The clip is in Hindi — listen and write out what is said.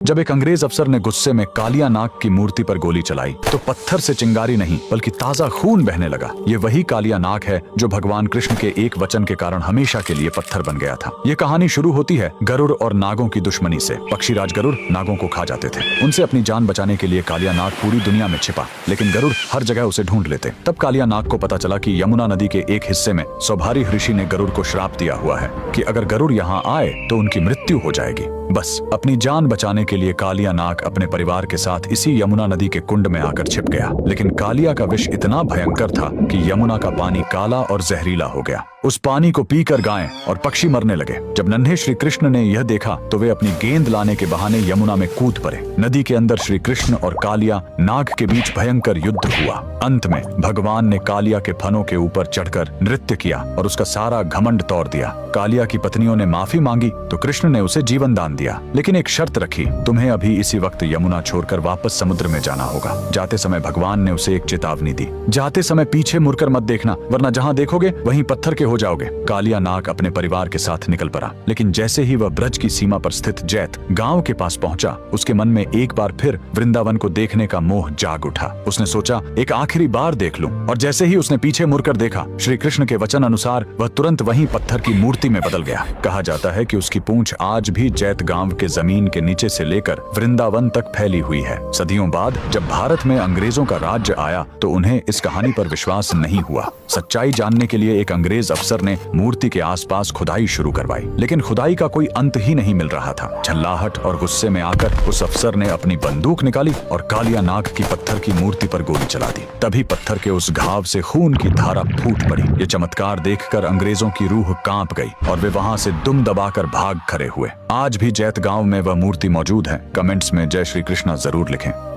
जब एक अंग्रेज अफसर ने गुस्से में कालिया नाग की मूर्ति पर गोली चलाई तो पत्थर से चिंगारी नहीं बल्कि ताजा खून बहने लगा। ये वही कालिया नाग है जो भगवान कृष्ण के एक वचन के कारण हमेशा के लिए पत्थर बन गया था। ये कहानी शुरू होती है गरुड़ और नागों की दुश्मनी से। पक्षीराज गरुड़ नागों को खा जाते थे। उनसे अपनी जान बचाने के लिए कालिया नाग पूरी दुनिया में छिपा, लेकिन गरुड़ हर जगह उसे ढूंढ लेते। तब कालिया नाग को पता चला कि यमुना नदी के एक हिस्से में सौभारी ऋषि ने गरुड़ को श्राप दिया हुआ है कि अगर गरुड़ यहाँ आए तो उनकी मृत्यु हो जाएगी। बस अपनी जान बचाने के लिए कालिया नाग अपने परिवार के साथ इसी यमुना नदी के कुंड में आकर छिप गया। लेकिन कालिया का विष इतना भयंकर था कि यमुना का पानी काला और जहरीला हो गया। उस पानी को पीकर गायें और पक्षी मरने लगे। जब नन्हे श्री कृष्ण ने यह देखा तो वे अपनी गेंद लाने के बहाने यमुना में कूद पड़े। नदी के अंदर श्री कृष्ण और कालिया नाग के बीच भयंकर युद्ध हुआ। अंत में भगवान ने कालिया के फनों के ऊपर चढ़कर नृत्य किया और उसका सारा घमंड तोड़ दिया। कालिया की पत्नियों ने माफी मांगी तो कृष्ण ने उसे जीवन दान दिया, लेकिन एक शर्त रखी, तुम्हें अभी इसी वक्त यमुना छोड़कर वापस समुद्र में जाना होगा। जाते समय भगवान ने उसे एक चेतावनी दी, जाते समय पीछे मुड़कर मत देखना, वरना जहाँ देखोगे वहीं पत्थर के हो जाओगे। कालिया नाग अपने परिवार के साथ निकल पड़ा, लेकिन जैसे ही वह ब्रज की सीमा पर स्थित जैत गांव के पास पहुंचा, उसके मन में एक बार फिर वृंदावन को देखने का मोह जाग उठा। उसने सोचा एक आखिरी बार देख लूं, और जैसे ही उसने पीछे मुड़कर देखा, श्री कृष्ण के वचन अनुसार वह तुरंत वहीं पत्थर की मूर्ति में बदल गया। कहा जाता है कि उसकी पूंछ आज भी जैत गांव के जमीन के नीचे से लेकर वृंदावन तक फैली हुई है। सदियों बाद जब भारत में अंग्रेजों का राज्य आया तो उन्हें इस कहानी पर विश्वास नहीं हुआ। सच्चाई जानने के लिए एक अंग्रेज अफसर ने मूर्ति के आसपास खुदाई शुरू करवाई, लेकिन खुदाई का कोई अंत ही नहीं मिल रहा था। झल्लाहट और गुस्से में आकर उस अफसर ने अपनी बंदूक निकाली और कालिया नाग की पत्थर की मूर्ति पर गोली चला दी। तभी पत्थर के उस घाव से खून की धारा फूट पड़ी। ये चमत्कार देखकर अंग्रेजों की रूह कांप गई और वे वहां से दुम दबाकर भाग खड़े हुए। आज भी जैत गांव में वह मूर्ति मौजूद है। कमेंट्स में जय श्री कृष्णा जरूर लिखें।